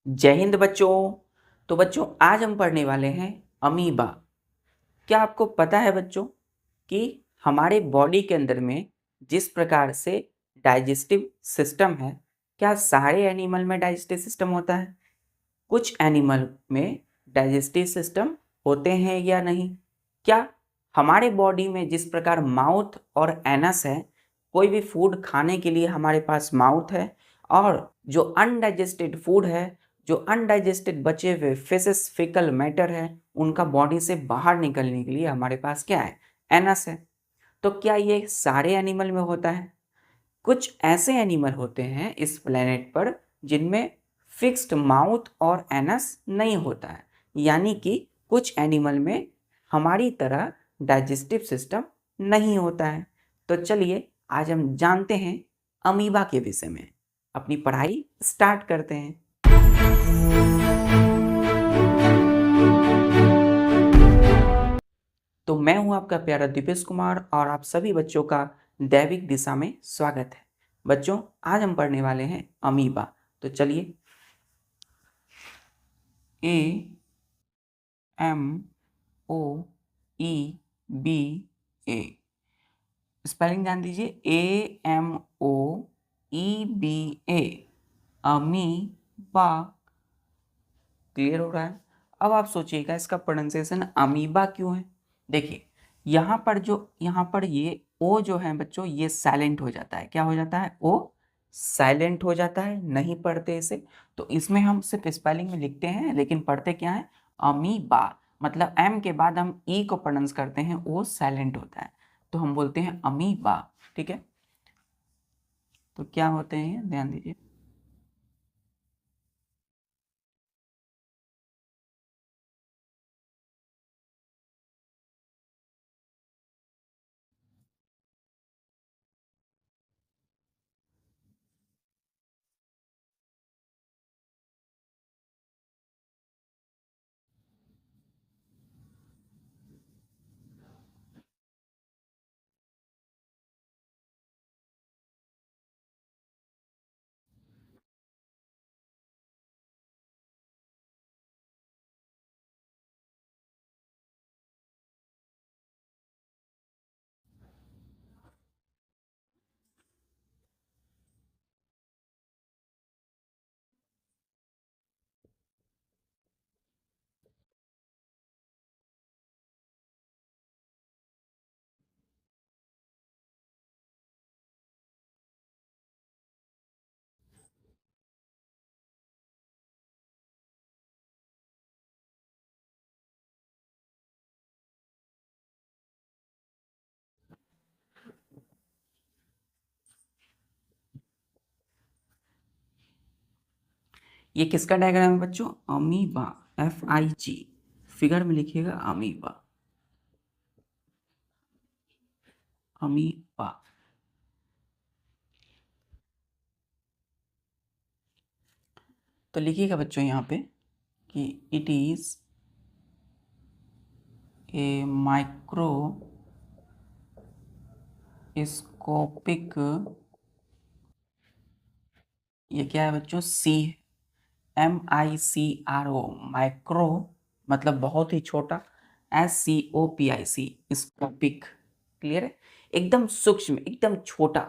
जय हिंद बच्चों। तो बच्चों आज हम पढ़ने वाले हैं अमीबा। क्या आपको पता है बच्चों कि हमारे बॉडी के अंदर में जिस प्रकार से डाइजेस्टिव सिस्टम है, क्या सारे एनिमल में डाइजेस्टिव सिस्टम होता है? कुछ एनिमल में डाइजेस्टिव सिस्टम होते हैं या नहीं? क्या हमारे बॉडी में जिस प्रकार माउथ और एनस है, कोई भी फूड खाने के लिए हमारे पास माउथ है, और जो अनडाइजेस्टेड फूड है, जो अनडाइजेस्टेड बचे हुए फेसेस फिकल मैटर है, उनका बॉडी से बाहर निकलने के लिए हमारे पास क्या है? एनस है। तो क्या ये सारे एनिमल में होता है? कुछ ऐसे एनिमल होते हैं इस प्लेनेट पर जिनमें फिक्स्ड माउथ और एनस नहीं होता है, यानी कि कुछ एनिमल में हमारी तरह डाइजेस्टिव सिस्टम नहीं होता है। तो चलिए आज हम जानते हैं अमीबा के विषय में। अपनी पढ़ाई स्टार्ट करते हैं। तो मैं हूं आपका प्यारा दीपेश कुमार और आप सभी बच्चों का दैविक दिशा में स्वागत है। बच्चों आज हम पढ़ने वाले हैं अमीबा। तो चलिए, AMOEBA स्पेलिंग जान दीजिए। AMOEBA amoeba. क्लियर हो रहा है? अब आप सोचिएगा इसका प्रोनाउंसिएशन अमीबा क्यों है। देखिए यहाँ पर ये ओ जो है बच्चों, ये साइलेंट हो जाता है। क्या हो जाता है? ओ साइलेंट हो जाता है, नहीं पढ़ते इसे। तो इसमें हम सिर्फ स्पेलिंग में लिखते हैं, लेकिन पढ़ते क्या है? अमीबा। मतलब एम के बाद हम ई को प्रोनाउंस करते हैं, ओ साइलेंट होता है, तो हम बोलते हैं अमीबा। ठीक है, तो क्या होते हैं ध्यान दीजिए। ये किसका डायग्राम है बच्चों? अमीबा। FIG फिगर में लिखिएगा अमीबा। अमीबा। तो लिखिएगा बच्चों यहाँ पे कि इट इज ए माइक्रोस्कोपिक। ये क्या है बच्चों? MICRO माइक्रो मतलब बहुत ही छोटा, SCOPIC स्कोपिक। क्लियर है? एकदम सूक्ष्म, एकदम छोटा।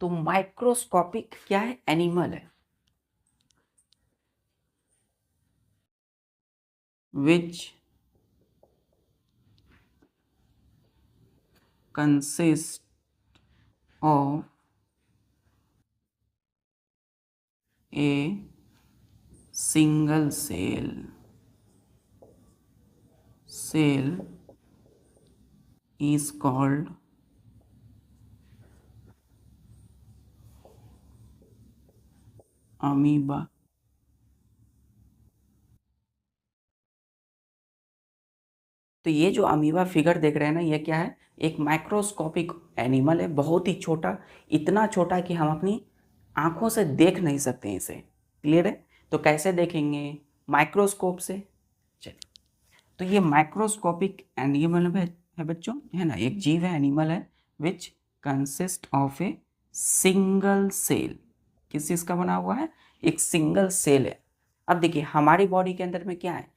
तो माइक्रोस्कोपिक क्या है? एनिमल है which consists of a single cell is called amoeba। तो ये जो अमीबा फिगर देख रहे हैं ना, ये क्या है? एक माइक्रोस्कोपिक एनिमल है, बहुत ही छोटा, इतना छोटा कि हम अपनी आंखों से देख नहीं सकते इसे। क्लियर है? तो कैसे देखेंगे? माइक्रोस्कोप से। चलिए, तो ये माइक्रोस्कोपिक एनिमल है बच्चों, है ना, एक जीव है, एनिमल है, which consist of a single cell. किस चीज का बना हुआ है? एक सिंगल सेल है। अब देखिए हमारी बॉडी के अंदर में क्या है,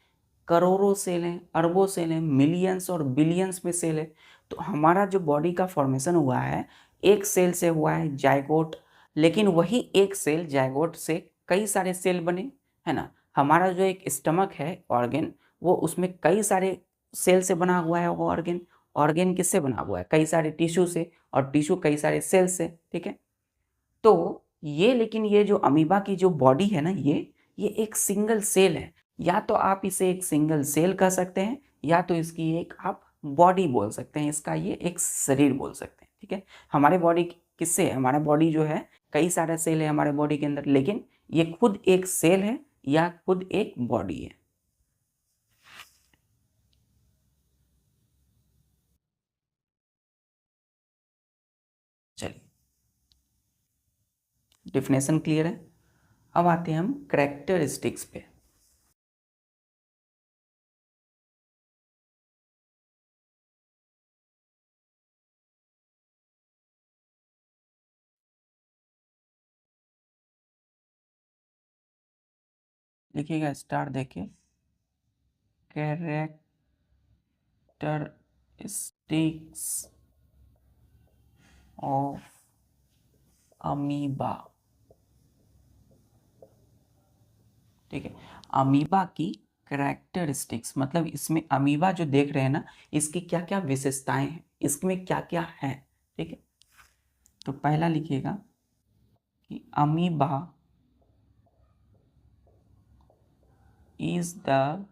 करोड़ों सेल हैं, अरबों सेल हैं, मिलियंस और बिलियंस में सेल है। तो हमारा जो बॉडी का फॉर्मेशन हुआ है एक सेल से हुआ है, जायगोट। लेकिन वही एक सेल जायगोट से कई सारे सेल बने, है ना। हमारा जो एक स्टमक है ऑर्गेन, वो उसमें कई सारे सेल से बना हुआ है। वो ऑर्गेन, ऑर्गेन किससे बना हुआ है, कई सारे टिश्यू से, और टिश्यू कई सारे सेल से, ठीक है। तो ये, लेकिन ये जो अमीबा की जो बॉडी है ना, ये एक सिंगल सेल है। या तो आप इसे एक सिंगल सेल कह सकते हैं, या तो इसकी एक आप बॉडी बोल सकते हैं, इसका ये एक शरीर बोल सकते हैं, ठीक है। हमारे बॉडी किससे है, हमारा बॉडी जो है कई सारे सेल है हमारे बॉडी के अंदर, लेकिन ये खुद एक सेल है या खुद एक बॉडी है। चलिए, डिफिनेशन क्लियर है। अब आते हैं हम कैरेक्टरिस्टिक्स पे। लिखिएगा स्टार देखिए, कैरेक्टरिस्टिक्स ऑफ अमीबा, ठीक है। अमीबा की कैरेक्टरिस्टिक्स मतलब इसमें अमीबा जो देख रहे हैं ना, इसकी क्या क्या विशेषताएं हैं, इसमें क्या क्या है, ठीक है। तो पहला लिखिएगा कि amoeba is the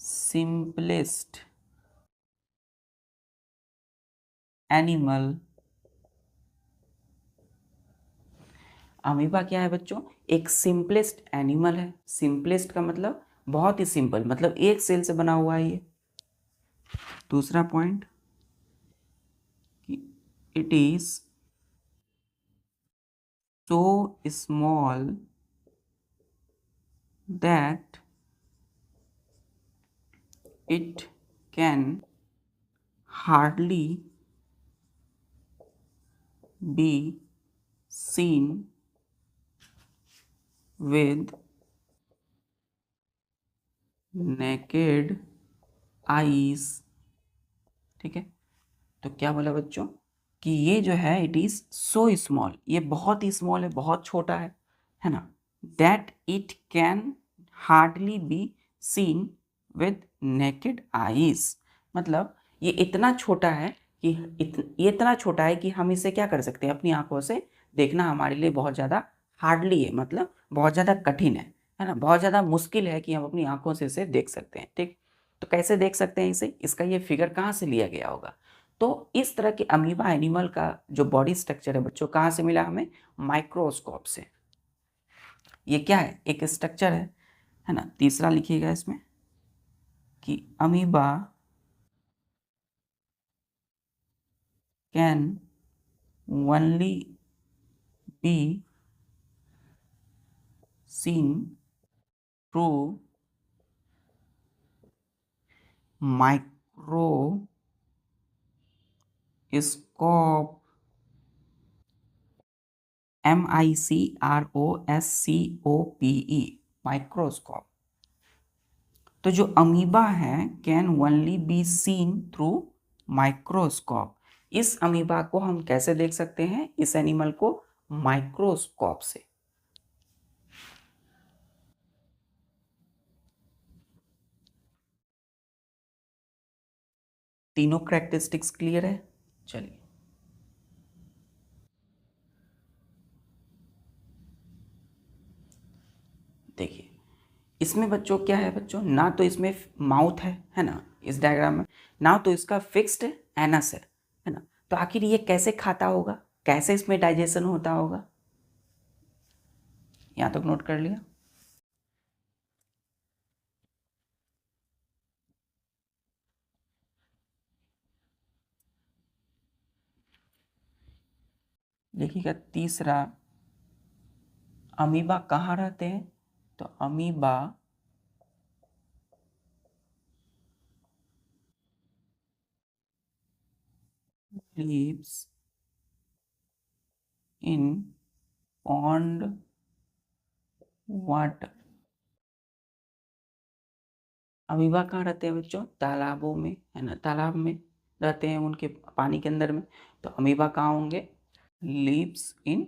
simplest animal. Amoeba क्या है बच्चों, एक सिंपलेस्ट एनिमल है। सिंपलेस्ट का मतलब बहुत ही सिंपल, मतलब एक सेल से बना हुआ है ये। दूसरा पॉइंट कि it is so small that it can hardly be seen with naked eyes, ठीक है। तो क्या बोला बच्चों कि ये जो है इट इज सो स्मॉल, ये बहुत ही स्मॉल है, बहुत छोटा है ना। That it can hardly be seen with naked eyes, मतलब ये इतना छोटा है कि ये इतना छोटा है कि हम इसे क्या कर सकते हैं, अपनी आंखों से देखना हमारे लिए बहुत ज़्यादा हार्डली है, मतलब बहुत ज़्यादा कठिन है ना, बहुत ज़्यादा मुश्किल है कि हम अपनी आंखों से इसे देख सकते हैं, ठीक। तो कैसे देख सकते हैं इसे, इसका ये फिगर कहाँ से लिया गया होगा। तो इस तरह के अमीबा एनिमल का जो बॉडी स्ट्रक्चर है बच्चों, कहाँ से मिला हमें, माइक्रोस्कोप से। ये क्या है, एक स्ट्रक्चर है ना। तीसरा लिखिएगा इसमें कि amoeba can only be seen through microscope, MICROSCOPE, microscope. तो जो अमीबा है can only be seen through microscope, इस अमीबा को हम कैसे देख सकते हैं, इस एनिमल को माइक्रोस्कोप से। तीनों कैरेक्टरिस्टिक्स क्लियर है। चलिए देखिए, इसमें बच्चों क्या है बच्चों, ना तो इसमें माउथ है ना, इस डायग्राम में ना तो इसका फिक्स्ड एनस है ना। तो आखिर ये कैसे खाता होगा, कैसे इसमें डाइजेशन होता होगा, यहाँ तक नोट कर लिया। देखिएगा तीसरा, अमीबा कहाँ रहते हैं, तो amoeba lives in pond water. Amoeba कहाँ रहते हैं बच्चों? तालाबों में, है ना, तालाब में रहते हैं, उनके पानी के अंदर में। तो अमीबा कहाँ होंगे? लिव्स इन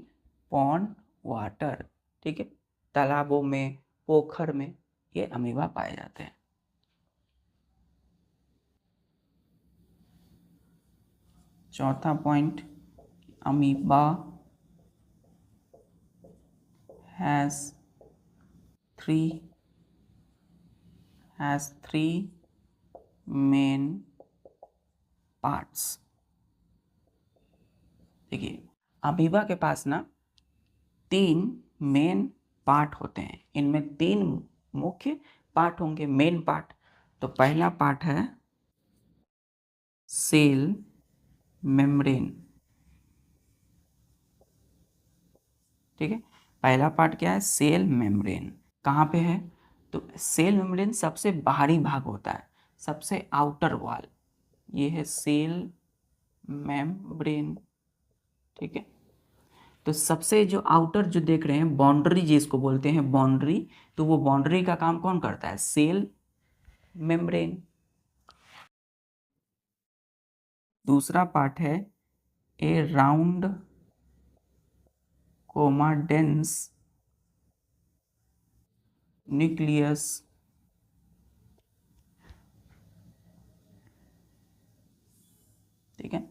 पॉन्ड वाटर, ठीक है, तालाबों में, पोखर में ये अमीबा पाए जाते हैं। चौथा point, amoeba has three main parts. देखिए, अमीबा के पास ना 3 मेन पार्ट होते हैं, इनमें 3 मुख्य पार्ट होंगे, मेन पार्ट। तो पहला पार्ट है सेल मेम्ब्रेन, ठीक है। पहला पार्ट क्या है? Cell membrane. कहाँ पे है? तो सेल मेम्ब्रेन सबसे बाहरी भाग होता है, सबसे आउटर वॉल, ये है सेल मेम्ब्रेन, ठीक है। तो सबसे जो आउटर जो देख रहे हैं, बाउंड्री जिसको बोलते हैं बाउंड्री, तो वो बाउंड्री का काम कौन करता है? Cell membrane. दूसरा पार्ट है A round coma dense nucleus, ठीक है।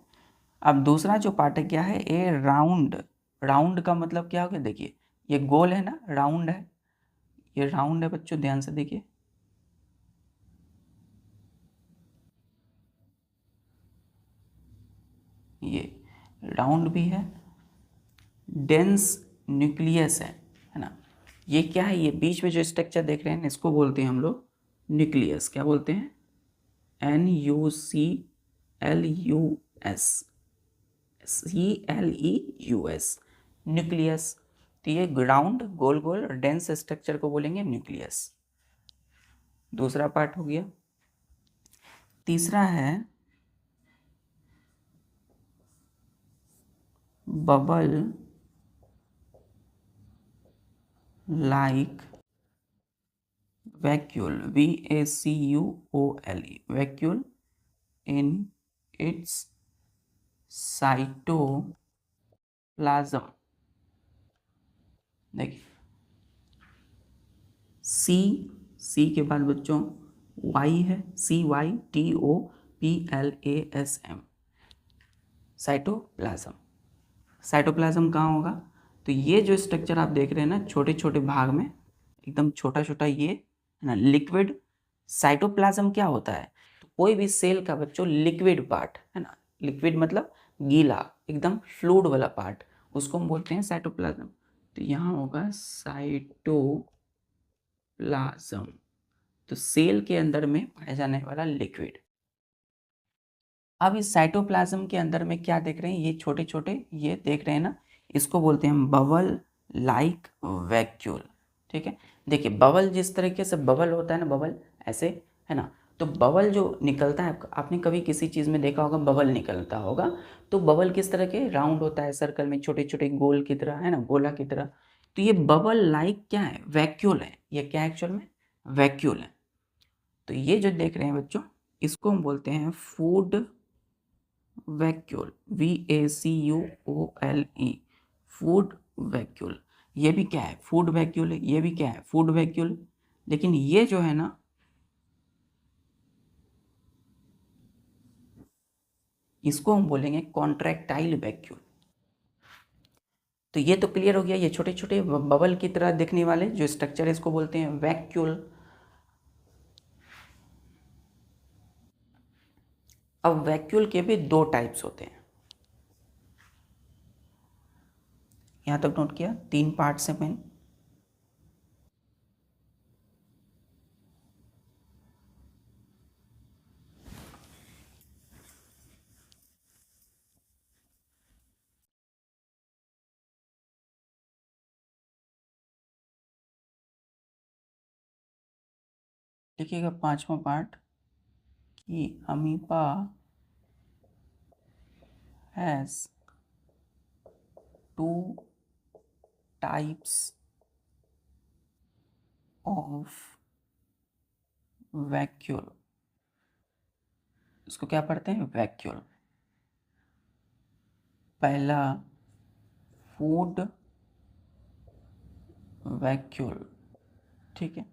अब दूसरा जो पार्ट है क्या है? A round. राउंड का मतलब क्या हो गया? देखिए, ये गोल है ना, राउंड है, ये राउंड है बच्चों, ध्यान से देखिए, ये राउंड भी है, डेंस न्यूक्लियस है ना। ये क्या है? ये बीच में जो स्ट्रक्चर देख रहे हैं इसको बोलते हैं हम लोग न्यूक्लियस। क्या बोलते हैं? NUCLUS, CLEUS, nucleus. तो ये ग्राउंड गोल गोल डेंस स्ट्रक्चर को बोलेंगे न्यूक्लियस। दूसरा पार्ट हो गया। तीसरा है bubble like vacuole, VACUOLE, vacuole in its cytoplasm. देखिए, सी के बाद बच्चों वाई है, CYTOPLASM, साइटोप्लाज्म। साइटोप्लाज्म कहाँ होगा? तो ये जो स्ट्रक्चर आप देख रहे हैं ना, छोटे छोटे भाग में, एकदम छोटा छोटा, ये है ना लिक्विड। साइटोप्लाज्म क्या होता है? तो कोई भी सेल का बच्चों लिक्विड पार्ट है ना, लिक्विड मतलब गीला, एकदम फ्लूइड वाला पार्ट, उसको हम बोलते हैं साइटोप्लाज्म। तो यहाँ होगा साइटोप्लाज्म, तो सेल के अंदर में पाया जाने वाला लिक्विड। अब इस साइटोप्लाज्म के अंदर में क्या देख रहे हैं? ये छोटे छोटे ये देख रहे हैं ना, इसको बोलते हैं बबल लाइक वैक्यूल, ठीक है। देखिए, बबल जिस तरीके से बबल होता है ना, बबल ऐसे, है ना, तो बबल जो निकलता है, आपने कभी किसी चीज़ में देखा होगा बबल निकलता होगा, तो बबल किस तरह के? राउंड होता है, सर्कल में, छोटे छोटे गोल की तरह, है ना, गोला की तरह। तो ये बबल लाइक क्या है? वैक्यूल है। ये क्या एक्चुअल में? वैक्यूल है। तो ये जो देख रहे हैं बच्चों, इसको हम बोलते हैं food vacuole, VACUOLE, food vacuole. ये भी क्या है? फूड वैक्यूल है। ये भी क्या है? Food vacuole. लेकिन ये जो है ना, इसको हम बोलेंगे कॉन्ट्रैक्टाइल वैक्यूल। तो ये तो क्लियर हो गया, ये छोटे छोटे बबल की तरह दिखने वाले जो स्ट्रक्चर है इसको बोलते हैं वैक्यूल। अब वैक्यूल के भी 2 टाइप्स होते हैं, यहाँ तक नोट किया, 3 पार्ट्स हैं मेन। लिखिएगा 5वां पार्ट कि amoeba has 2 types of vacuole, इसको क्या पढ़ते हैं? वैक्यूल। पहला फूड वैक्यूल, ठीक है।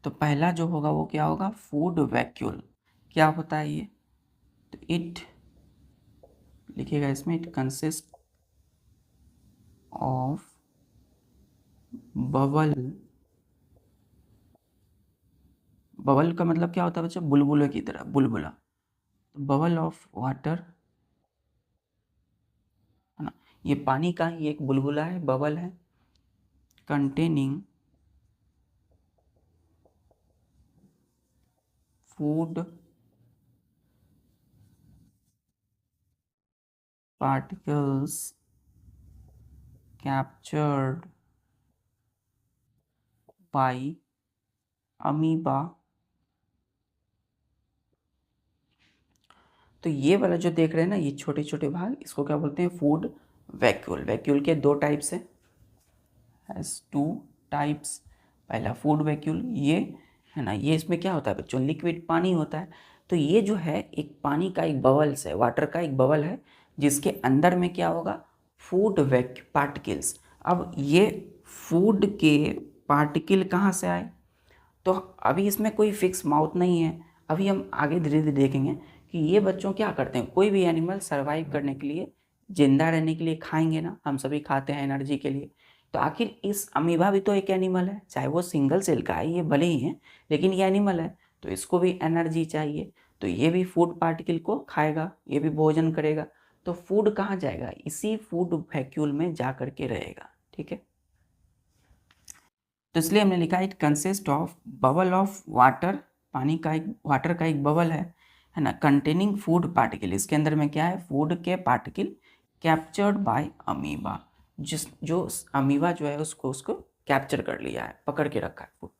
तो पहला जो होगा वो क्या होगा? Food vacuole. क्या होता है ये? तो इट लिखिएगा इसमें, it consist of bubble. Bubble का मतलब क्या होता है बच्चों? बुलबुले की तरह, बुलबुला। बबल ऑफ वाटर, है ना। ये पानी का ही एक बुलबुला है, बबल है। Containing food particles captured by amoeba। तो ये वाला जो देख रहे हैं ना, ये छोटे छोटे भाग, इसको क्या बोलते हैं? Food vacuole. वैक्यूल के दो टाइप्स हैं, हैज टू टाइप्स। पहला फूड वैक्यूल, ये है ना, ये इसमें क्या होता है बच्चों? लिक्विड पानी होता है। तो ये जो है एक पानी का एक बबल्स है, वाटर का एक बबल है, जिसके अंदर में क्या होगा? Food particles. अब ये फूड के पार्टिकल कहाँ से आए? तो अभी इसमें कोई फिक्स माउथ नहीं है। अभी हम आगे धीरे धीरे देखेंगे कि ये बच्चों क्या करते हैं। कोई भी एनिमल सरवाइव करने के लिए, जिंदा रहने के लिए खाएंगे ना, हम सभी खाते हैं एनर्जी के लिए। तो आखिर इस अमीबा भी तो एक एनिमल है, चाहे वो सिंगल सेल का है, ये भले ही है, लेकिन ये एनिमल है, तो इसको भी एनर्जी चाहिए। तो ये भी फूड पार्टिकल को खाएगा, ये भी भोजन करेगा। तो फूड कहाँ जाएगा? इसी फूड वैक्यूल में जा करके रहेगा, ठीक है। तो इसलिए हमने लिखा it consist of bubble of water, पानी का एक, वाटर का एक बबल है ना, कंटेनिंग फूड पार्टिकल। इसके अंदर में क्या है? फूड के पार्टिकल कैप्चर्ड बाय अमीबा, जो अमीबा जो है उसको कैप्चर कर लिया है, पकड़ के रखा है फूड।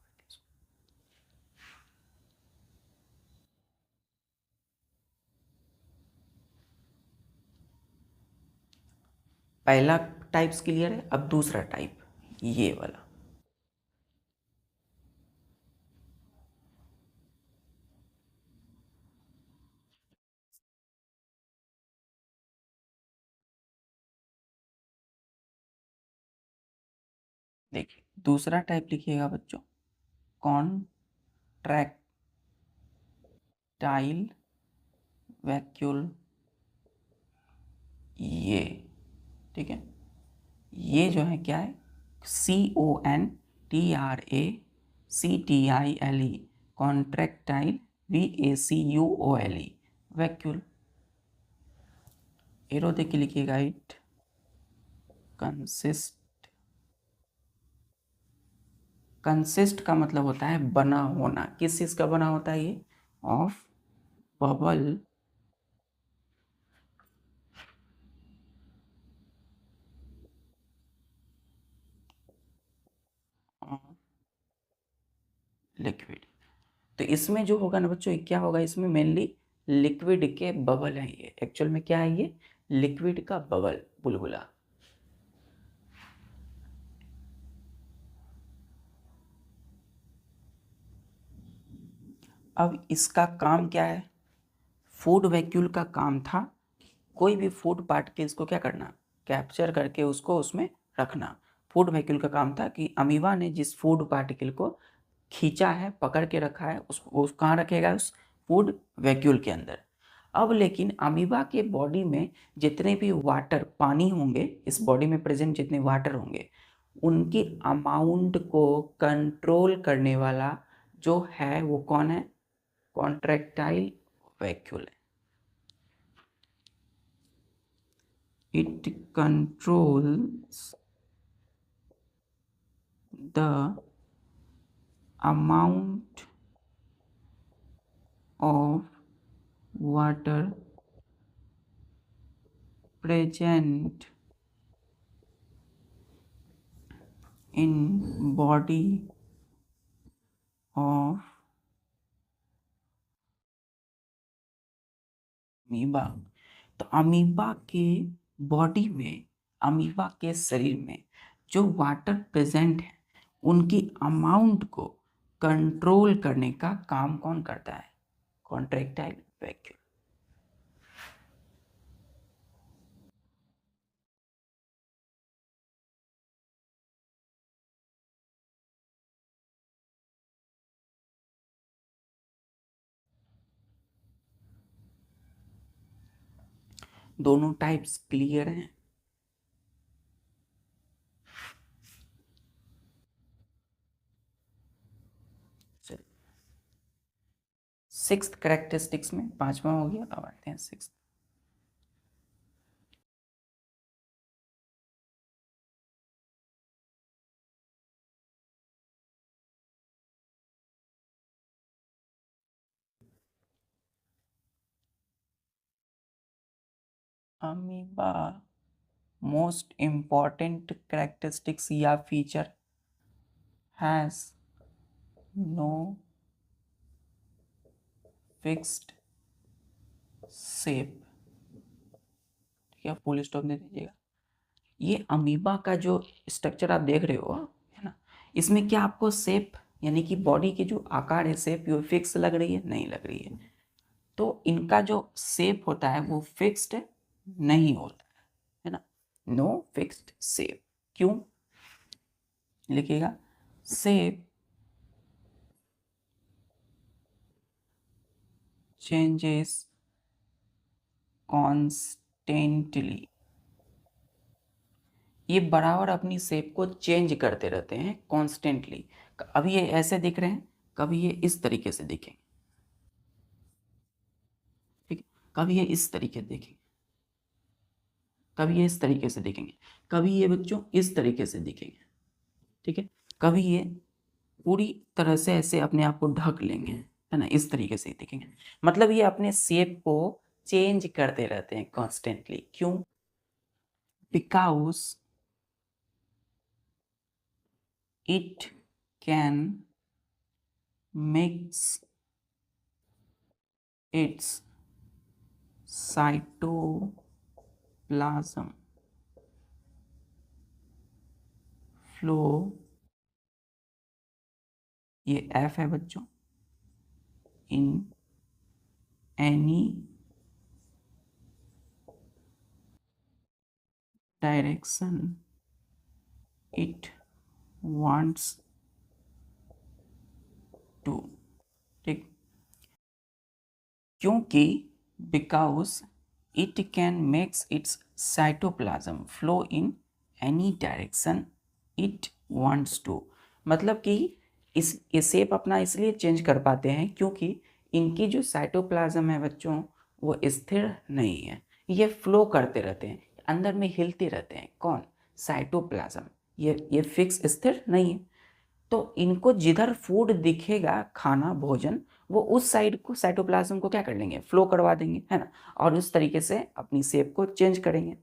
पहला टाइप्स क्लियर है। अब दूसरा टाइप, ये वाला। देखिए दूसरा टाइप लिखिएगा बच्चों, कॉन्ट्रैक्टाइल वैक्यूल। ये ठीक है, ये जो है क्या है? CONTRACTILE, contractile, VACUOLE, vacuole. Arrow देख के लिखिएगा, इट कंसिस्ट। कंसिस्ट का मतलब होता है बना होना। किस चीज का बना होता है ये? Of bubble liquid. तो इसमें जो होगा ना बच्चों, क्या होगा इसमें? मेनली लिक्विड के बबल है। ये एक्चुअल में क्या है? ये लिक्विड का बबल, बुलबुला। अब इसका काम क्या है? फूड वैक्यूल का काम था कोई भी फूड पार्टिकल्स को क्या करना? कैप्चर करके उसको उसमें रखना। फूड वैक्यूल का काम था कि अमीबा ने जिस फूड पार्टिकल को खींचा है, पकड़ के रखा है, उसको कहाँ रखेगा? उस फूड वैक्यूल के अंदर। अब लेकिन अमीबा के बॉडी में जितने भी वाटर, पानी होंगे, इस बॉडी में प्रेजेंट जितने वाटर होंगे, उनकी अमाउंट को कंट्रोल करने वाला जो है वो कौन है? कॉन्ट्रैक्टाइल वैक्यूल है। It controls the amount of water present in body of amoeba. तो अमीबा के बॉडी में, अमीबा के शरीर में जो वाटर प्रेजेंट है, उनकी अमाउंट को कंट्रोल करने का काम कौन करता है? Contractile vacuole. दोनों टाइप्स क्लियर हैं? सिक्स्थ कैरेक्टरिस्टिक्स में पांचवा हो गया, अब आते हैं sixth. Amoeba most important characteristics या feature has no fixed shape. ठीक है, फुल स्टॉप दे दीजिएगा। ये अमीबा का जो स्ट्रक्चर आप देख रहे हो, है ना, इसमें क्या आपको शेप यानी कि बॉडी की जो आकार है, शेप वो फिक्स लग रही है? नहीं लग रही है। तो इनका जो शेप होता है वो फिक्स्ड नहीं होता है ना, नो फिक्स्ड शेप। क्यों? लिखिएगा, शेप चेंजेस कॉन्स्टेंटली। ये बराबर अपनी शेप को चेंज करते रहते हैं कॉन्स्टेंटली। अभी ये ऐसे दिख रहे हैं, कभी ये इस तरीके से दिखेंगे, ठीक है, कभी ये इस तरीके से दिखेंगे, कभी ये इस तरीके से दिखेंगे, कभी ये बच्चों इस तरीके से दिखेंगे, ठीक है, कभी ये पूरी तरह से ऐसे अपने आप को ढक लेंगे, है ना, इस तरीके से दिखेंगे। मतलब ये अपने शेप को चेंज करते रहते हैं कॉन्स्टेंटली। क्यों? Because it can mix its cytoplasm flow, ये एफ है बच्चों, in any direction it wants to. ठीक, क्योंकि because it can makes its cytoplasm flow in any direction it wants to. मतलब कि इस ये शेप अपना इसलिए चेंज कर पाते हैं क्योंकि इनकी जो साइटोप्लाज्म है बच्चों वो स्थिर नहीं है, ये फ्लो करते रहते हैं, अंदर में हिलते रहते हैं। कौन? साइटोप्लाज्म। ये फिक्स स्थिर नहीं है। तो इनको जिधर फूड दिखेगा, खाना भोजन, वो उस साइड को साइटोप्लाज्म को क्या कर लेंगे? फ्लो करवा देंगे, है ना, और उस तरीके से अपनी शेप को चेंज करेंगे।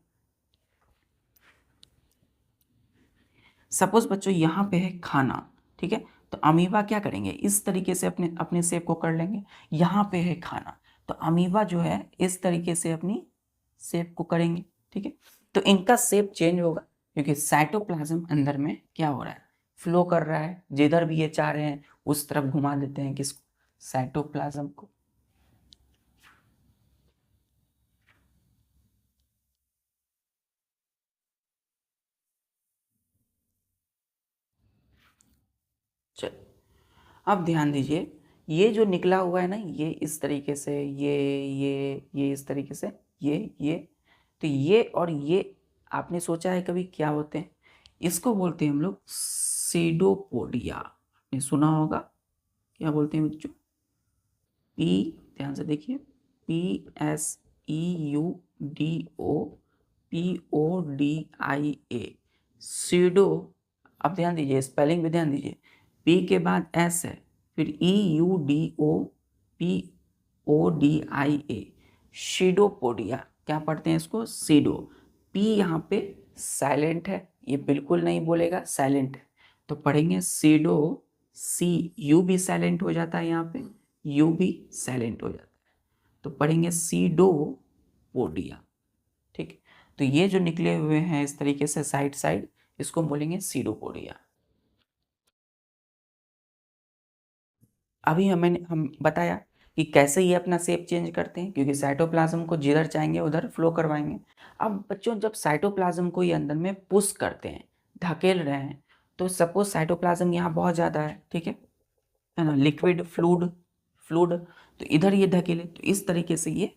सपोज बच्चों यहाँ पे है खाना, ठीक है, तो अमीबा क्या करेंगे? इस तरीके से अपने अपने शेप को कर लेंगे। यहाँ पे है खाना, तो अमीबा जो है इस तरीके से अपनी शेप को करेंगे, ठीक है। तो इनका शेप चेंज होगा क्योंकि साइटोप्लाज्म अंदर में क्या हो रहा है? फ्लो कर रहा है। जिधर भी ये चाह रहे हैं उस तरफ घुमा देते हैं किसको? साइटोप्लाज्म को। चल, अब ध्यान दीजिए, ये जो निकला हुआ है ना, ये इस तरीके से, ये इस तरीके से, ये, तो ये और ये आपने सोचा है कभी क्या होते हैं? इसको बोलते हैं हम लोग सीडोपोडिया। आपने सुना होगा, क्या बोलते हैं बच्चों? पी, ध्यान से देखिए, PSEUDOPODIA, सीडो। अब ध्यान दीजिए, स्पेलिंग भी ध्यान दीजिए। पी के बाद एस है, फिर EUDOPODIA, शीडोपोडिया। क्या पढ़ते हैं इसको? सीडो। पी यहाँ पे साइलेंट है, ये बिल्कुल नहीं बोलेगा, साइलेंट है, तो पढ़ेंगे सीडो। सी, यू भी साइलेंट हो जाता है, यहाँ पे यू भी साइलेंट हो जाता है, तो पढ़ेंगे सीडोपोडिया। ठीक, तो ये जो निकले हुए हैं इस तरीके से साइड साइड, इसको बोलेंगे सीडोपोडिया। अभी हम बताया कि कैसे ये अपना शेप चेंज करते हैं, क्योंकि साइटोप्लाज्म को जिधर चाहेंगे उधर फ्लो करवाएंगे। अब बच्चों जब साइटोप्लाज्म को ये अंदर में पुश करते हैं, धकेल रहे हैं, तो सपोज साइटोप्लाज्म यहाँ बहुत ज़्यादा है, ठीक है ना, लिक्विड फ्लूड फ्लूड, तो इधर ये धकेले, तो इस तरीके से ये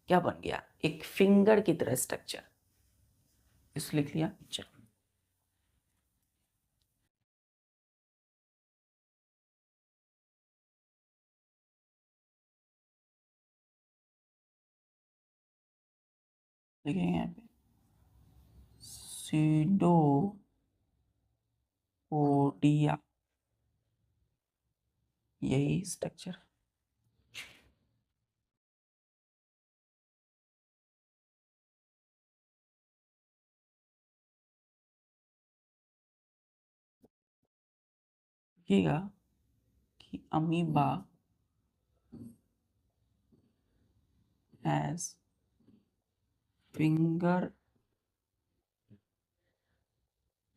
क्या बन गया, एक फिंगर की तरह स्ट्रक्चर। इस लिख लिया। चलो लिखेंगे यहाँ पे सीडोपोडिया, यही स्ट्रक्चर। देखिएगा कि amoeba has finger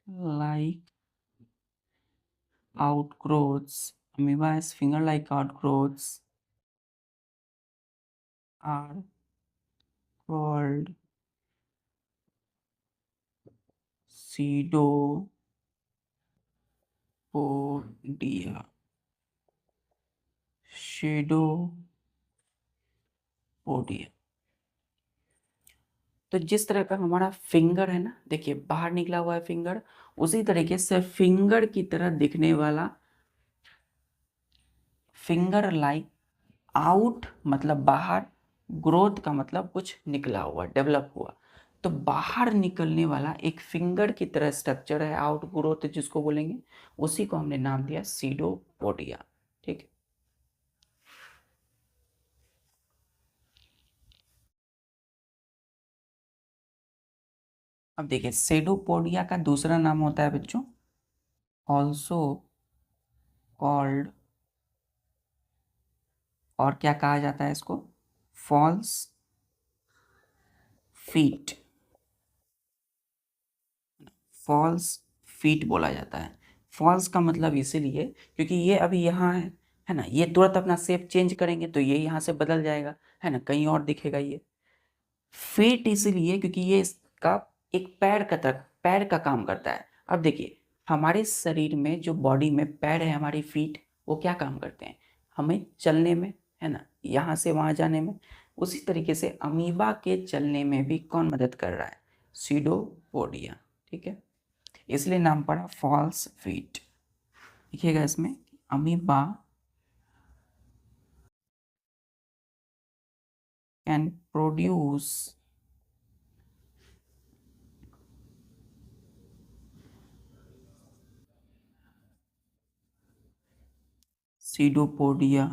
like outgrowths. Amoeba has finger-like outgrowths are called pseudopodia. pseudopodia। तो जिस तरह का हमारा फिंगर है ना, देखिए बाहर निकला हुआ है फिंगर, उसी तरीके से फिंगर की तरह दिखने वाला, फिंगर लाइक, आउट मतलब बाहर, ग्रोथ का मतलब कुछ निकला हुआ, डेवलप हुआ, तो बाहर निकलने वाला एक फिंगर की तरह स्ट्रक्चर है, आउट ग्रोथ जिसको बोलेंगे, उसी को हमने नाम दिया सीडोपोडिया। ठीक है। अब देखिए सीडोपोडिया का दूसरा नाम होता है बच्चों ऑल्सो कॉल्ड, और क्या कहा जाता है इसको, फॉल्स फीट, फॉल्स फीट बोला जाता है। फॉल्स का मतलब इसीलिए क्योंकि ये अभी यहाँ है ना, ये तुरंत अपना शेप चेंज करेंगे तो ये यहाँ से बदल जाएगा, है ना, कहीं और दिखेगा ये। फीट इसीलिए क्योंकि ये इसका एक पैर का काम करता है। अब देखिए हमारे शरीर में जो बॉडी में पैर है, हमारी फीट, वो क्या काम करते हैं, हमें चलने में, है ना, यहाँ से वहाँ जाने में। उसी तरीके से अमीबा के चलने में भी कौन मदद कर रहा है, सीडोपोडिया। ठीक है, इसलिए नाम पड़ा फॉल्स फीट। देखिएगा इसमें amoeba can produce pseudopodia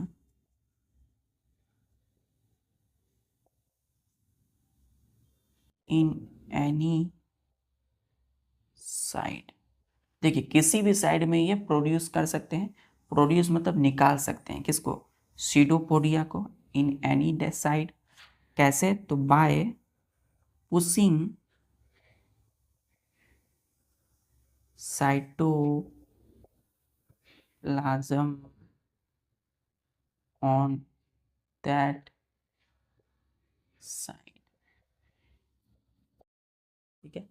in any side. देखिए किसी भी साइड में ये प्रोड्यूस कर सकते हैं, प्रोड्यूस मतलब निकाल सकते हैं किसको, सीडोपोडिया को, इन एनी साइड। कैसे, तो bye pushing cytoplasm on that side. ठीक है,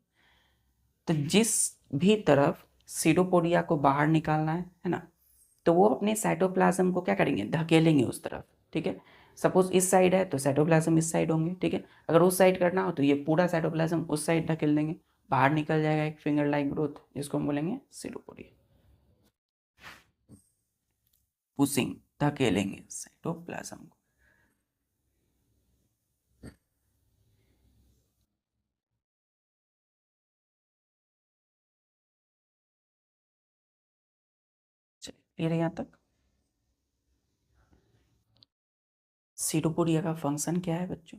तो जिस भी तरफ सीडोपोडिया को बाहर निकालना है ना, तो वो अपने साइटोप्लाज्म को क्या करेंगे, धकेलेंगे उस तरफ। ठीक है, सपोज इस साइड है तो साइटोप्लाज्म इस साइड होंगे। ठीक है, अगर उस साइड करना हो तो ये पूरा साइटोप्लाज्म उस साइड धकेल देंगे, बाहर निकल जाएगा एक फिंगर लाइक ग्रोथ, जिसको हम बोलेंगे सीडोपोडिया। पुशिंग, धकेलेंगे साइटोप्लाज्म को। चलिए क्लियर है यहाँ तक। सीडोपोडिया का फंक्शन क्या है बच्चों,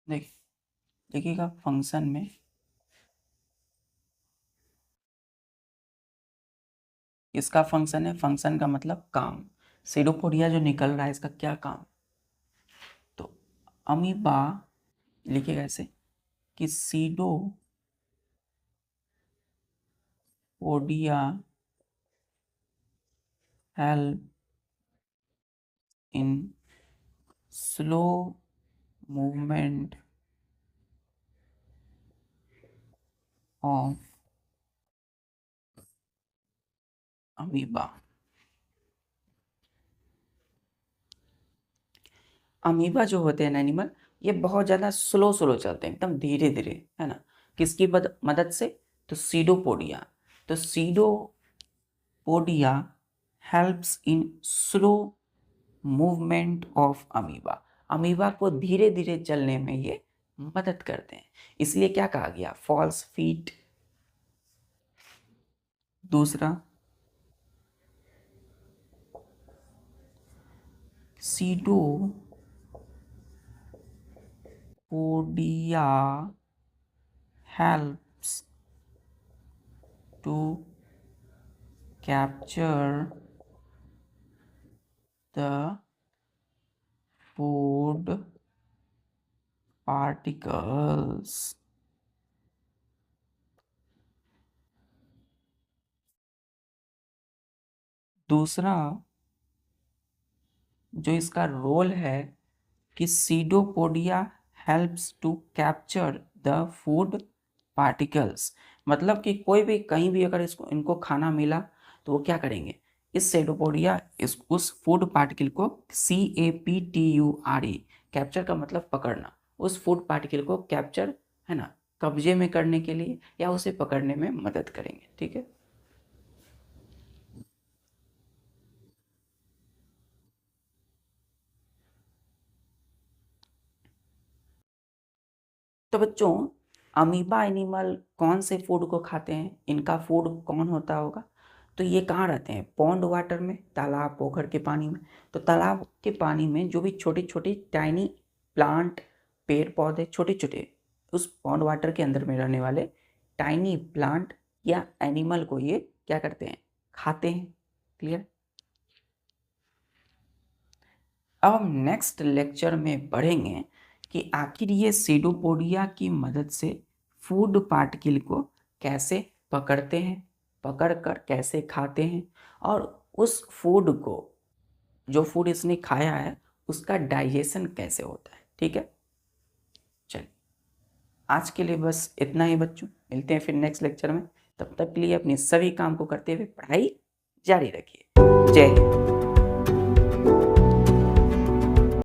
देखिए देखिएगा फंक्शन में इसका फंक्शन है, फंक्शन का मतलब काम। सीडोपोडिया जो निकल रहा है इसका क्या काम? तो अमीबा लिखेगा ऐसे कि pseudopodia help in slow movement of amoeba. Amoeba जो होते हैं ना एनिमल, ये बहुत ज़्यादा स्लो स्लो चलते हैं, एकदम धीरे धीरे, है ना। किसकी मदद से? तो सीडोपोडिया। तो pseudopodia helps in slow movement of amoeba. Amoeba को धीरे धीरे चलने में ये मदद करते हैं, इसलिए क्या कहा गया? False feet. दूसरा, pseudopodia helps to capture the food particles। दूसरा जो इसका रोल है कि pseudopodia helps to capture the food particles, मतलब कि कोई भी कहीं भी अगर इनको खाना मिला तो वो क्या करेंगे? इस सीडोपोडिया उस फूड पार्टिकल को CAPTURE, कैप्चर का मतलब पकड़ना, उस फूड पार्टिकल को कैप्चर, है ना, कब्जे में करने के लिए या उसे पकड़ने में मदद करेंगे। ठीक है। तो बच्चों, अमीबा एनिमल कौन से फूड को खाते हैं? इनका फूड कौन होता होगा? तो ये कहाँ रहते हैं? पॉन्ड वाटर में, तालाब पोखर के पानी में। तो तालाब के पानी में जो भी छोटे छोटे टाइनी प्लांट, पेड़ पौधे छोटे छोटे, उस पॉन्ड वाटर के अंदर में रहने वाले टाइनी प्लांट या एनिमल को ये क्या करते हैं? खाते हैं। क्लियर? अब हम नेक्स्ट लेक्चर में पढ़ेंगे कि आखिर ये सीडोपोडिया की मदद से फूड पार्टिकल को कैसे पकड़ते हैं, पकड़कर कैसे खाते हैं, और उस फूड को, जो फूड इसने खाया है, उसका डाइजेशन कैसे होता है। ठीक है, चलिए आज के लिए बस इतना ही बच्चों, मिलते हैं फिर नेक्स्ट लेक्चर में। तब तक के लिए अपने सभी काम को करते हुए पढ़ाई जारी रखिए। जय हिंद।